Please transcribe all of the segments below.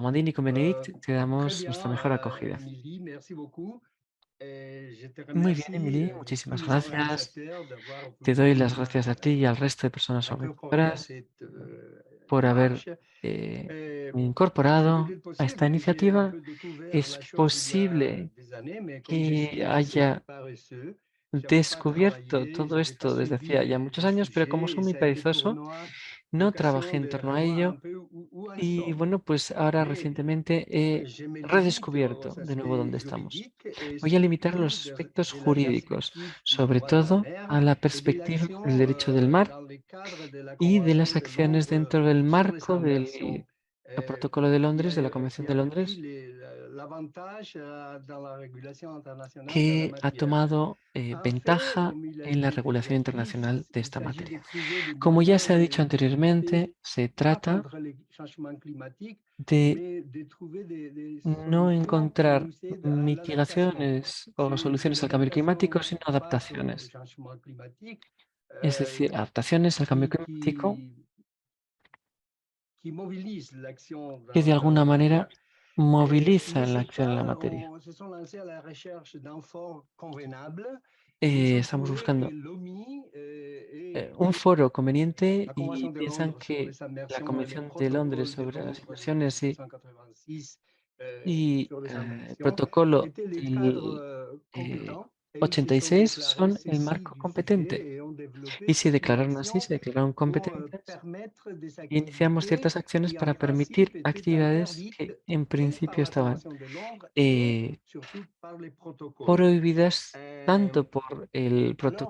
Amandine y con Heu, Benedict te Très damos bien, nuestra mejor acogida. Émilie, merci beaucoup et je te Muy bien, remercie, Emily, tous muchísimas les gracias. organisateurs d'avoir Te doy voulu, las gracias a ti y al resto de personas incorporer organizadoras cette, por haber démarche et c'est incorporado peut-être a esta possible, j'ai un iniciativa. peu découvert Es la chose il y a posible des années, mais comme je que suis assez haya paresseux, j'avais pas descubierto travaillé, todo j'avais pas esto desde suivi hacía ya les muchos años, pero como sujets et soy muy ça a été pour perezoso, moi no trabajé l'occasion en de torno a revoir un ello. peu où en Y sommes. bueno, pues ahora Mais recientemente he je me limite aux redescubierto de nuevo aspects dónde estamos. juridiques et Voy a limitar surtout los aspectos de la jurídicos, perspective du sobre droit de la todo mer a la et de perspectiva del l'action derecho del mar dans le cadre de la y de Convention las de acciones Londres dentro del sur les marco inversions, del Protocolo de Londres, de la qui Convención de a pris Londres, l'avantage dans la régulation internationale de la que ha matière. tomado En fait, ventaja comme il a en la été regulación déjà dit, internacional de il esta s'agit de materia. trouver des Como ya se moyens ha dicho de lutter, anteriormente, se pas trata contre les changements climatiques, de mais de trouver des no solutions qui encontrar nous aident à l'adaptation. mitigaciones o C'est soluciones al cambio climático, l'adaptation sino face au adaptaciones. changement climatique Es euh, decir, adaptaciones al cambio qui, climático qui, qui mobilise l'action que de dans alguna la manera matière. moviliza Les la acción en la États materia. se sont lancés à la recherche d'un fort convenable et ils ont Estamos trouvé que buscando l'OMI un foro conveniente la y Convention de piensan Londres sur que les la inversions et le Convención de Londres protocole de sobre las Londres de inversiones six y sur les el inversions protocolo étaient les cadres del compétents et ils se sont 86 déclarés son el saisis marco du competente. sujet et ont développé Y se toute une declararon así, action se declararon pour competentes permettre des y iniciamos activités ciertas acciones qui en para principe permitir étaient actividades interdites que en et par principio la estaban Convention de Londres et eh, surtout par les protocoles. prohibidas Euh, tanto por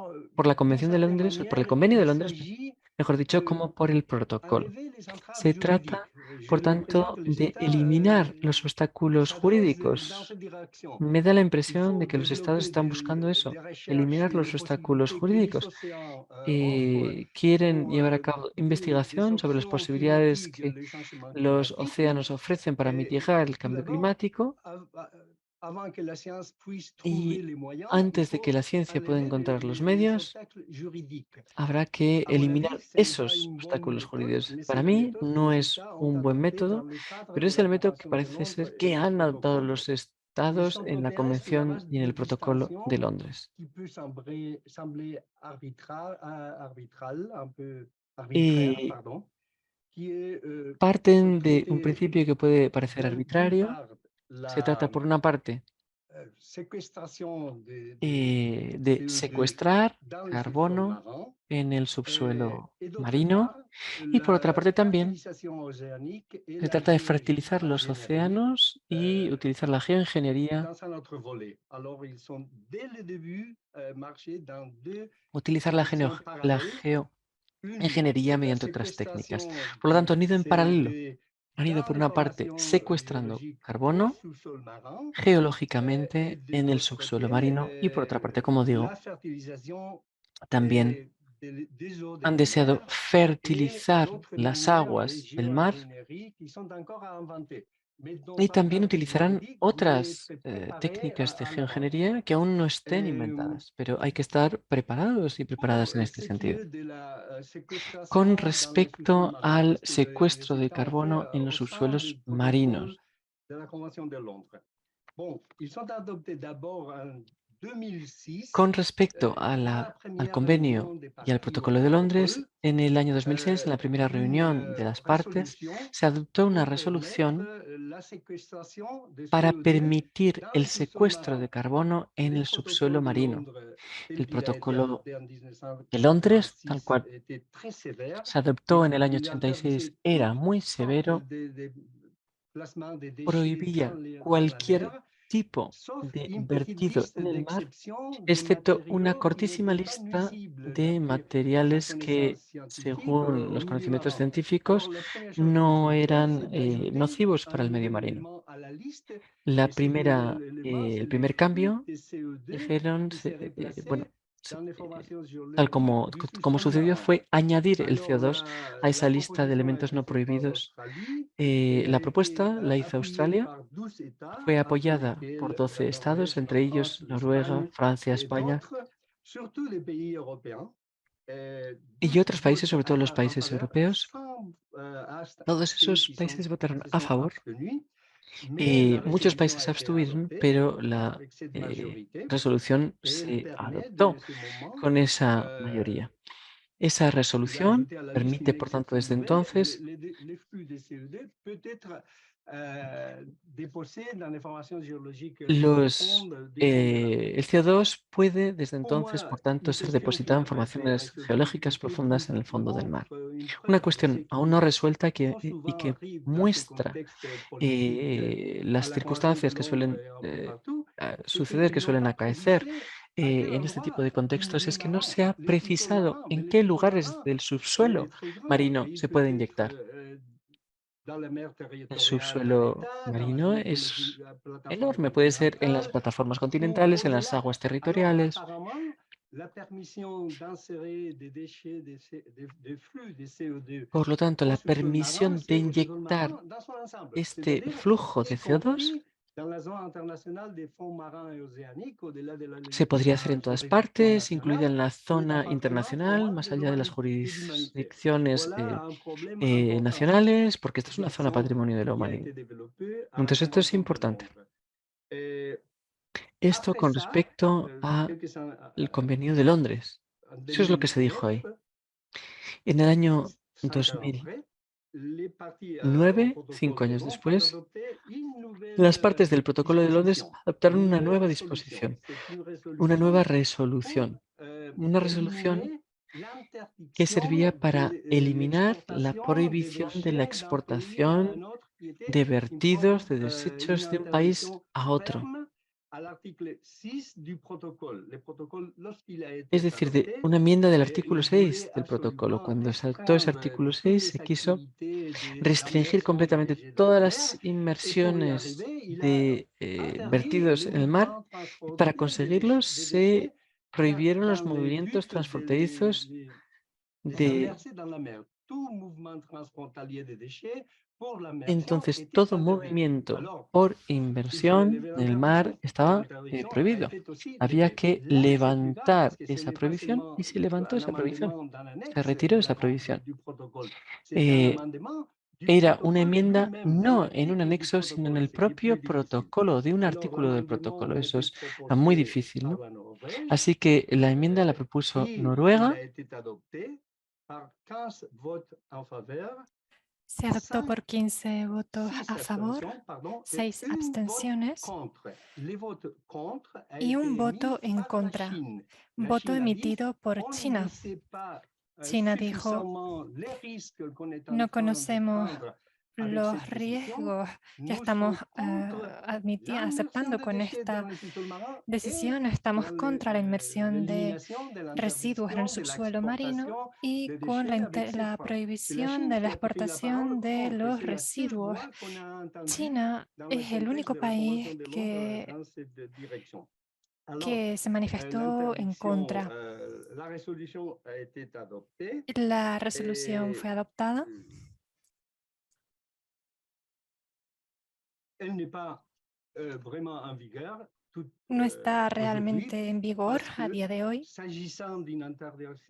alors, por la d'une Convención de certaine Londres, por el manière, Convenio de il Londres, s'agit mejor dicho, de como por el protocolo. enlever les entraves Se trata, juridiques. J'ai por l'impression que tanto, les de États eliminar los obstáculos s'adressent dans jurídicos. cette direction. Me da la Il impresión faut de que los estados développer están buscando des eso, recherches eliminar et des los obstáculos possibilités que les jurídicos. océans offrent Quieren pour llevar a cabo trouver des investigación sobre las options qui posibilidades mitiguent que les changements los climatiques. océanos ofrecen para Et mitigar el tout cambio d'abord, climático. av- av- avant que la science puisse trouver Y les moyens, il antes de que faut la ciencia pueda enlever encontrar los les medios, obstacles juridiques. habrá que À mon avis, eliminar ce n'est pas esos une bonne obstáculos méthode, jurídicos. mais c'est Para la mí méthode que no les es États ont un buen adoptée dans método, le cadre pero de es la el método que Convention de parece Londres ser et que des han adoptado protocoles. los Ils estados sont en la intéressés sur la Convención base y en de el Protocolo de distinctions Londres. qui peut sembler un peu arbitraire, Y pardon, qui est parten de un traiter principio que puede parecer d'une arbitrario. part Se trata, la por una parte, séquestration de de CO2 secuestrar dans le sous-sol carbono marin en el subsuelo et d'autre marino part y por otra la parte también fertilisation océanique et se la trata de géoingénierie fertilizar los océanos y utilizar la geoingeniería, dans un autre volet. Alors, ils sont dès le début marché dans deux utilizar directions la parallèles. Une, geoingeniería la mediante otras técnicas. séquestration Por lo du tanto, han ido en paralelo. CO2 Han ido dans por les una parte formations secuestrando géologiques au carbono sous-sol marin et geológicamente de en el l'autre subsuelo côté, marino y por otra parte, como la digo, fertilisation también des eaux de han la deseado mer et fertilizar d'autres las manières de aguas del mar géoingénierie qui sont encore à inventer. Mais y dans un también cadre utilizarán juridique, vous devez otras être préparé técnicas de à l'avance. geoingeniería que aún no estén Euh, inventadas, pero hay que estar preparados y pour preparadas en este ce qui sentido. est de la Con séquestration dans les sous-sols respecto marins, al parce que secuestro les de États ont fait carbono en los au sein du subsuelos protocole marinos. de la Convention de Londres. Bon, ils ont adopté d'abord en 2006 Con respecto à la al première réunion convenio des y al parties protocolo de membres Londres, en el año 2006, en la primera reunión de las partes, résolution se adoptó una pour permettre resolución la séquestration de para CO2 permitir dans el le sous-sol secuestro marin. de carbono en Le el subsuelo protocole de marino. Londres, tel El qu'il a été protocolo adopté en de Londres, tal 1986, cual était très sévère. se adoptó en el año Il 86, interdisait era toutes muy sortes severo, de placements de déchets prohibía dans la cualquier mer, tipo sauf de une petite vertido liste en el mar, d'exceptions de excepto una matériaux qui cortísima n'étaient pas lista nuisibles de aux materiales connaissances que, scientifiques según au los milieu conocimientos marin. Alors, científicos, la première chose qu'ils no ont fait, eran c'est d'ajouter nocivos para un el medio nouvel marino. élément à la liste. La Et ce nouvel primera, élément, c'est el les primer flux cambio, de CO2 dijeron, qui seraient placés se- dans les eh, formations tal géologiques como, du como sous-sol sucedió, marin. fue añadir el Alors, CO2 a esa la lista de proposition a elementos été no faite par prohibidos. l'Australie et a La été propuesta la hizo appuyée Australia, par 12 États, fue entre apoyada por lesquels 12 la estados, Norvège, la entre France, ellos Noruega, l'Espagne Francia, et España d'autres, surtout les pays européens. y otros países, sobre todo los En países faveur, europeos, 100 todos esos países votaron a favor. mais la Muchos résolution países a se été abstuvieron, adoptée pero la avec cette eh, majorité resolución et elle se permet adoptó depuis ce moment con esa euh, mayoría. Esa je vais resolución ajouter à la liste permite, une por tanto, exception desde nouvelle, entonces, les flux des CO2 peut être déposés dans les formations géologiques profondes des fonds de la Terre. el CO2 puede, desde Pour entonces, moi, por tanto, une ser question qui depositado en reste formaciones geológicas difficulté qui profundas en el fondo del mar. montre une Una preuve de ce cuestión aún qui no resuelta trop y souvent que arrive dans ce muestra contexte politique à las la Convention de circunstancias que Londres suelen et un peu partout, c'est suceder, qu'ils que n'ont suelen pas acaecer précisé à quel en este tipo endroit de du contextos milieu es que no marin, se ha les sous-sols precisado marins, mais en les qué sous-sols lugares marins del subsuelo est très grand marino et il se peut puede être inyectar. dans la mer El territoriale d'un subsuelo État, dans marino es la plateforme enorme, puede ser en las continentale plataformas ou continentales, en las au-delà. aguas Alors territoriales. apparemment, la permission d'insérer des déchets, des flux, des CO2 Por lo tanto, au la sous-sol marin, permisión de c'est au sous-sol inyectar marin dans son ensemble, este c'est-à-dire flujo de y CO2 compris dans la zone internationale des fonds marins et océaniques, au-delà de se podría hacer la en todas juridiction partes, incluida nationale, en la qui est zona appartenant pour internacional, moi más allá de las de l'humanité. jurisdicciones Voilà un problème important nacionales, porque esta es una zona sous-jacent patrimonio de la qui a humanidad. été développé à la Entonces, esto es Convention de importante. Londres. Esto Après con ça, respecto al quelques Convenio de Londres. en Eso es lo que se dijo 2009, ahí. En el año 5 ans après, 2009, les parties au 5 protocole de años Londres ont después, adopté une nouvelle las partes del Protocolo de Londres disposition, adoptaron une una nouvelle nueva résolution. disposición, C'est une una nueva résolution pour resolución, una resolución éliminer que l'interdiction servía para de eliminar la l'exportation des prohibición de la déchets d'un pays à un exportación autre, qui était de une, vertidos de une desechos de un país interdiction a otro. ferme à l'article 6 du protocole. Le protocole, lorsqu'il a Es été decir, de adopté, una enmienda del artículo il 6 voulait del protocolo. absolument Cuando saltó ese restreindre artículo toutes 6, se les quiso activités restringir d'immersion des completamente déchets dans todas la mer. las Et pour y inmersiones arriver, il a de interdit vertidos le en el mar mouvement y para transfrontalier conseguirlos des se déchets prohibieron dans los le movimientos but transfronterizos les de... immerser dans la mer. Tout mouvement transfrontalier des déchets pour l'immersion Entonces, était todo interdit. movimiento Alors, por il fallait inversión lever en el mar l'interdiction. Et estaba l'interdiction a prohibido. été aussi Había levée. que Là, c'est plus grave parce levantar que ce esa n'est pas prohibición y seulement se levantó un esa prohibición. amendement d'un Se annexe retiró esa prohibición. du protocole. C'est un Eh, amendement du Era una protocole enmienda lui-même, dans no en un l'article du anexo, sino en protocole. el C'était propio plus difficile. protocolo, de un Alors, artículo del l'amendement protocolo. a Eso été es muy proposé difícil, par ¿no? la Norvège Así que la enmienda la propuso et il Noruega a été adopté par 15 votes en faveur, Se adoptó 5, por 15 votos 6 a favor, abstentions, pardon, et 6 un vote abstenciones contre. Les votes contre a y un été émis voto en par la contra, Chine. La voto Chine a dit, emitido por on ne China. laissait pas China dijo, suffisamment les risques qu'on est en no train de conocemos prendre avec los cette décision. riesgos que Nous sommes estamos contre l'immersion aceptando des con déchets dans esta le sous-sol marin et decisión. Estamos dans contra la inmersión de l'élimination de residuos en el l'interdiction de subsuelo marino l'exportation y des con déchets avec cette la fin. C'est la prohibición Chine de la qui a pris la parole exportación de contre. los C'est la seule residuos. voix qu'on a entendue China dans le es el contexte único de la Convention país de Londres dans cette direction. Alors, que se manifestó en l'interdiction, contra. la résolution a été adoptée La resolución et fue adoptada. elle n'est pas vraiment en vigueur No está aujourd'hui realmente en vigor parce a que día de hoy s'agissant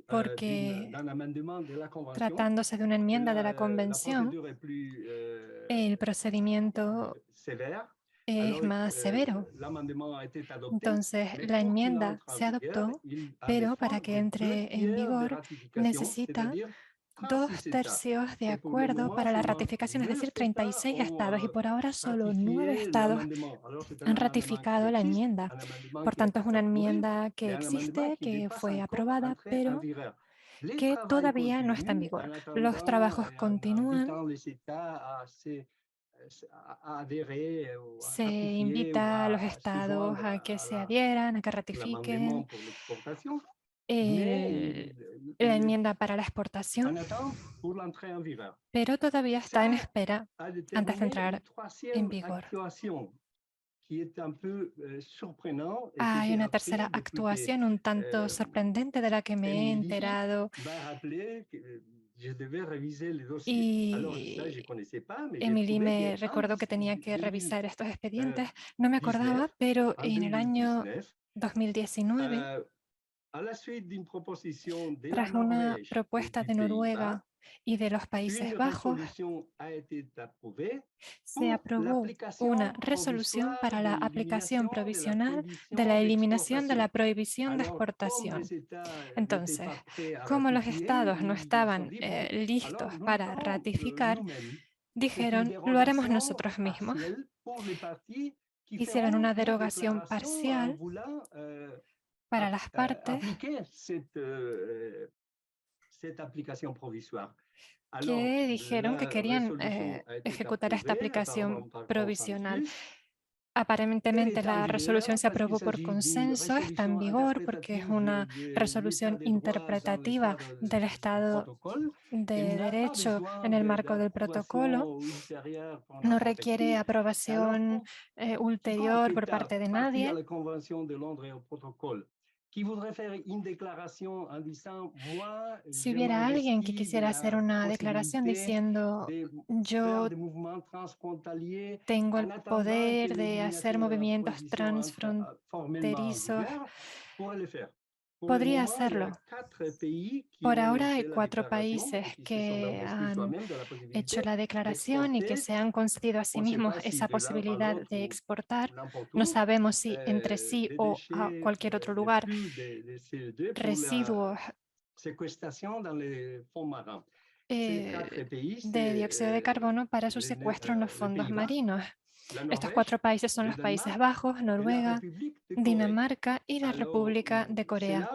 porque d'un amendement de la Convention, tratándose de una enmienda de la la convención, procédure est plus el procedimiento sévère. es Alors, más severo. l'amendement a été adopté, Entonces, mais la pour qu'il enmienda entre en se vigueur, adoptó, il a pero besoin para que de 2 entre en tiers de vigor ratification, necesita c'est-à-dire 36 États. 2/3 de Et pour le acuerdo moment, para la seulement ratificación, es 9 decir, États 36 ont estados, y por ahora solo 9 ratifié estados l'amendement. Alors, c'est un han amendement qui ratificado la existe, enmienda. un amendement Por qui a tanto, es été una approuvé, enmienda que mais un amendement existe, qui que n'est pas fue encore aprobada, entré en pero vigueur. Les que travaux todavía no está en continuent vigor. en Los attendant trabajos et en continúan. invitant les États à adhérer ou à Se ratifier ou invita a los à se estados joindre a que se à adhieran, a que l'amendement ratifiquen pour l'exportation, mais el- la enmienda para la exportación, en attente pour l'entrée en vigueur. pero todavía está en Ça espera a antes de déterminé une entrar en troisième vigor. actuation qui est un peu surprenant et que Hay j'ai una appris tercera depuis que actuación un tanto euh, sorprendente de la que me he Émilie enterado, m'a rappelé que je devais réviser les dossiers. Alors ça, je ne y connaissais pas, mais j'ai Emily trouvé me qu'en recordó que tenía que revisar estos expedientes. No me 2019, acordaba, pero en en el año 2019, 2019 Tras una propuesta de Noruega y de los Países Bajos, se aprobó una resolución para la aplicación provisional de la eliminación de la prohibición de exportación. Entonces, como los estados no estaban listos para ratificar, dijeron, lo haremos nosotros mismos. Hicieron una derogación parcial para las partes que dijeron que querían ejecutar esta aplicación provisional. Aparentemente la resolución se aprobó por consenso, está en vigor porque es una resolución interpretativa del Estado de Derecho en el marco del protocolo. No requiere aprobación ulterior por parte de nadie. Si hubiera alguien que quisiera hacer una declaración diciendo yo tengo el poder de hacer movimientos transfronterizos, podría hacerlo. Por ahora hay 4 países que han hecho la declaración y que se han concedido a sí mismos esa posibilidad de exportar. No sabemos si entre sí o a cualquier otro lugar residuos de dióxido de carbono para su secuestro en los fondos marinos. Estos 4 países son los Países Bajos, Noruega, Dinamarca y la República de Corea.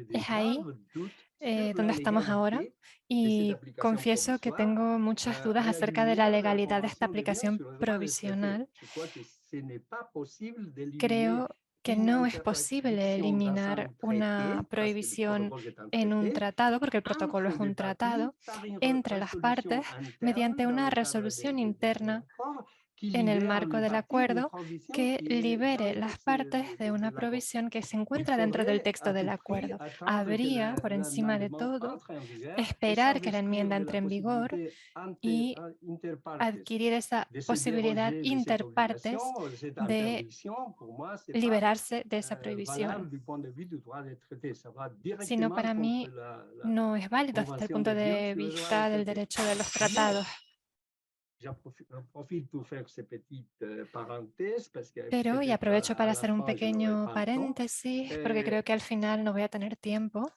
Es ahí donde estamos ahora y confieso que tengo muchas dudas acerca de la legalidad de esta aplicación provisional. Creo que no es posible eliminar una prohibición en un tratado, porque el protocolo es un tratado, entre las partes mediante una resolución interna en el marco del acuerdo que libere las partes de una provisión que se encuentra dentro del texto del acuerdo. Habría, por encima de todo, esperar que la enmienda entre en vigor y adquirir esa posibilidad interpartes de liberarse de esa prohibición. Si no, para mí no es válido desde el punto de vista del derecho de los tratados. Pero, y aprovecho para hacer un pequeño paréntesis, porque creo que al final no voy a tener tiempo.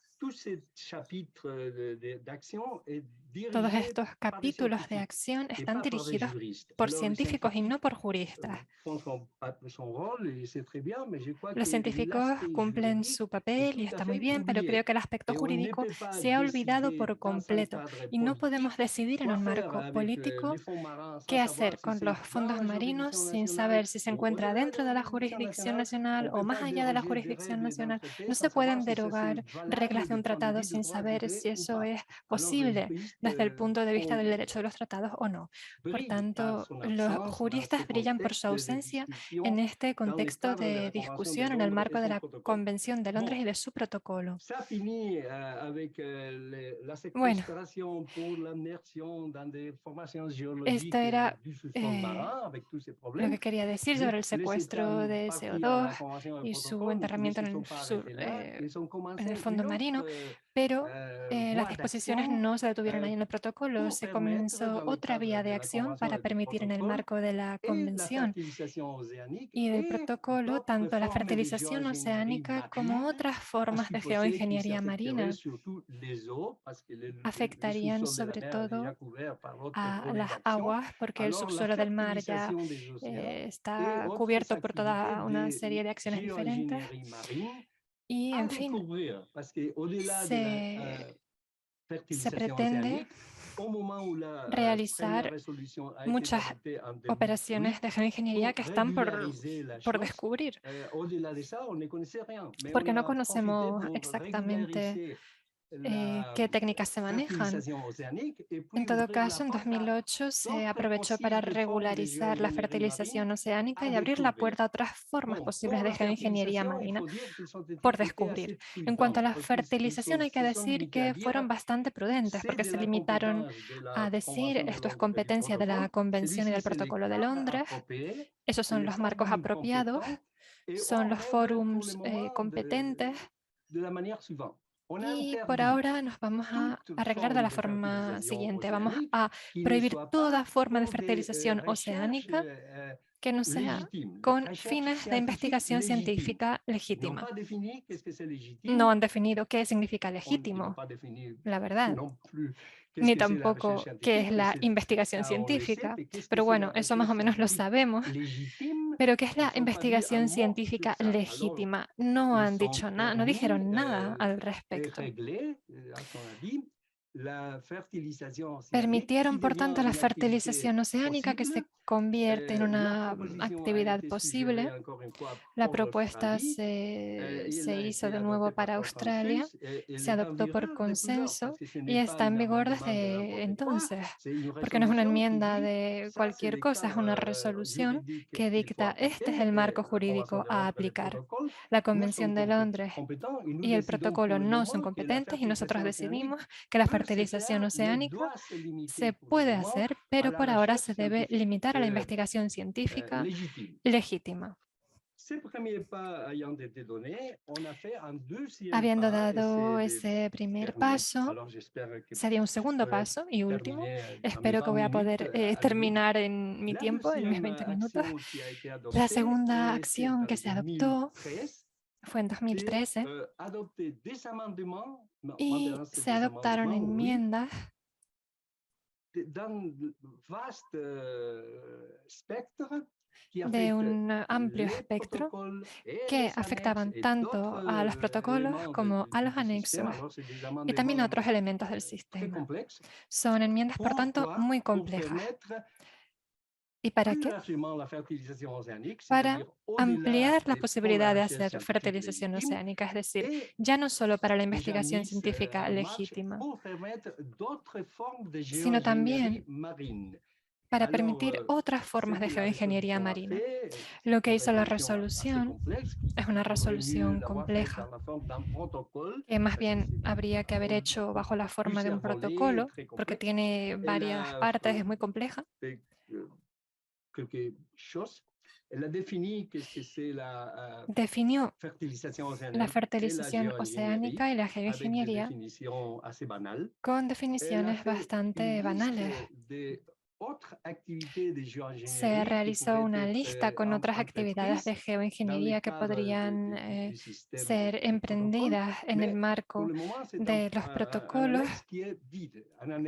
Todos estos capítulos de acción están dirigidos por científicos y no por juristas. Los científicos cumplen su papel y está muy bien, pero creo que el aspecto jurídico se ha olvidado por completo y no podemos decidir en un marco político qué hacer con los fondos marinos sin saber si se encuentra dentro de la jurisdicción nacional o más allá de la jurisdicción nacional. No se pueden derogar reglas de un tratado sin saber si eso es posible desde el punto de vista del derecho de los tratados o no. Por tanto, los juristas brillan por su ausencia en este contexto de discusión en el marco de la Convención de Londres y de su protocolo. Bueno, esto era lo que quería decir sobre el secuestro de CO2 y su enterramiento en el fondo marino, pero las disposiciones no se detuvieron ahí en el protocolo, se comenzó otra vía de acción para permitir en el marco de la Convención y del protocolo tanto la fertilización oceánica como otras formas de geoingeniería marina. Afectarían sobre todo a las aguas porque el subsuelo del mar ya está cubierto por toda una serie de acciones diferentes. Y, en fin, se pretende realizar muchas operaciones de geoingeniería que están por descubrir, porque no conocemos exactamente qué técnicas se manejan. En todo caso, en 2008 se aprovechó para regularizar la fertilización oceánica y abrir la puerta a otras formas posibles de geoingeniería marina por descubrir. En cuanto a la fertilización, hay que decir que fueron bastante prudentes porque se limitaron a decir esto es competencia de la Convención y del Protocolo de Londres, esos son los marcos apropiados, son los forums competentes. Y por ahora nos vamos a arreglar de la forma siguiente. Vamos a prohibir toda forma de fertilización oceánica que no sea con fines de investigación científica legítima. No han definido qué significa legítimo, la verdad, ni tampoco qué es la investigación científica. Pero bueno, eso más o menos lo sabemos. Pero ¿qué es la investigación científica legítima? No han dicho nada, no dijeron nada al respecto. Permitieron, por tanto, la fertilización oceánica, que se convierte en una actividad posible. La propuesta se hizo de nuevo para Australia, se adoptó por consenso y está en vigor desde entonces, porque no es una enmienda de cualquier cosa, es una resolución que dicta: este es el marco jurídico a aplicar. La Convención de Londres y el protocolo no son competentes y nosotros decidimos que la fertilización oceánica se puede hacer, pero por ahora se debe limitar a la investigación científica legítima. Habiendo dado ese primer paso, se dio un segundo paso y último. Espero que voy a poder terminar en mi tiempo, en mis 20 minutos. La segunda acción que se adoptó fue en 2013 y se adoptaron enmiendas de un amplio espectro que afectaban tanto a los protocolos como a los anexos y también a otros elementos del sistema. Son enmiendas, por tanto, muy complejas. ¿Y para qué? Para ampliar la posibilidad de hacer fertilización oceánica, es decir, ya no solo para la investigación científica legítima, sino también para permitir otras formas de geoingeniería marina. Lo que hizo la resolución es una resolución compleja, que más bien habría que haber hecho bajo la forma de un protocolo, porque tiene varias partes, es muy compleja. Definió la fertilización oceánica y la geoingeniería con definiciones bastante banales. Se realizó una lista con otras actividades de geoingeniería que podrían ser emprendidas en el marco de los protocolos,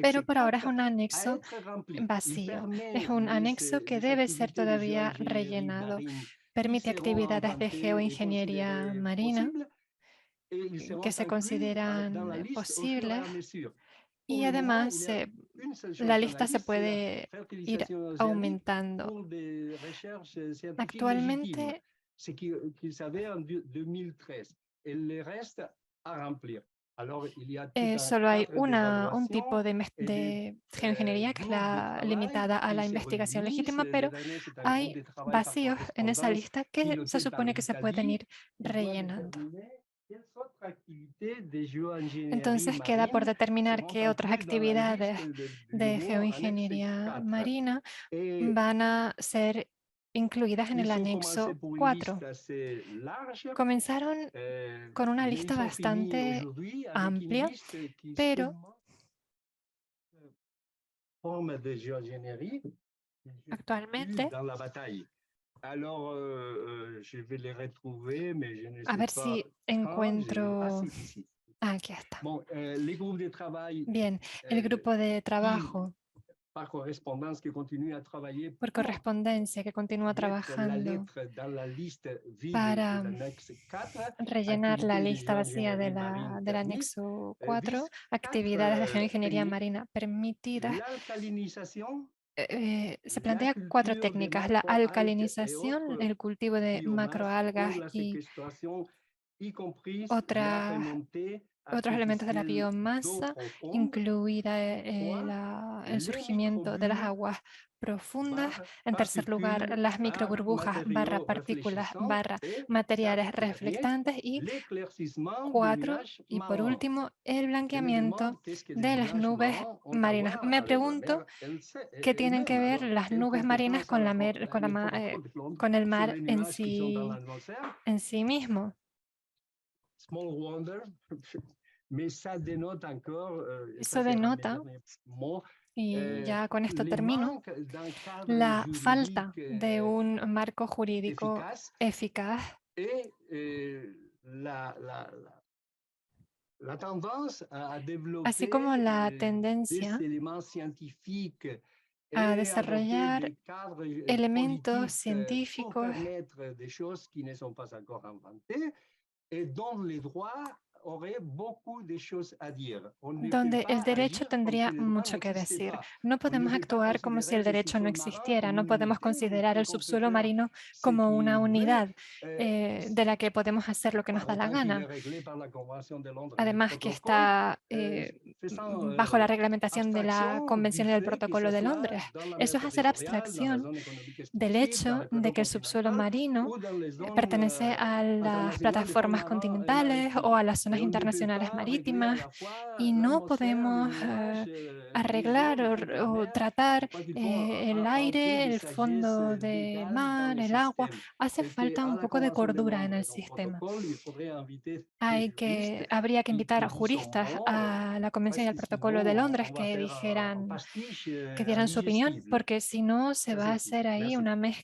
pero por ahora es un anexo vacío. Es un anexo que debe ser todavía rellenado. Permite actividades de geoingeniería marina que se consideran posibles. Y además, la lista se puede ir aumentando. Actualmente, solo hay un tipo de geoingeniería que es la limitada a la investigación legítima, pero hay vacíos en esa lista que se supone que se pueden ir rellenando. Entonces queda por determinar qué otras actividades de geoingeniería marina van a ser incluidas en el anexo 4. Comenzaron con una lista bastante amplia, pero actualmente, a ver si encuentro... Aquí está. Bien, el grupo de trabajo por correspondencia que continúa trabajando para rellenar la lista vacía del anexo 4, actividades de geoingeniería marina permitidas. Se plantea 4 técnicas: la alcalinización, el cultivo de macroalgas y otras otros elementos de la biomasa, incluida el surgimiento de las aguas profundas. En tercer lugar, las microburbujas barra partículas barra materiales reflectantes. Y 4, y por último, el blanqueamiento de las nubes marinas. Me pregunto qué tienen que ver las nubes marinas con con el mar en sí mismo. Eso denota, y ya con esto termino, la falta de un marco jurídico eficaz así como la tendencia a desarrollar elementos científicos donde el derecho tendría mucho que decir. No podemos actuar como si el derecho no existiera. No podemos considerar el subsuelo marino como una unidad de la que podemos hacer lo que nos da la gana. Además que está bajo la reglamentación de la Convención y del Protocolo de Londres. Eso es hacer abstracción del hecho de que el subsuelo marino pertenece a las plataformas continentales o a las zonas internacionales marítimas, y no podemos arreglar o tratar el aire, el fondo del mar, el agua. Hace falta un poco de cordura en el sistema. Habría que invitar a juristas a la Convención y al Protocolo de Londres que dieran su opinión, porque si no se va a hacer ahí una mezcla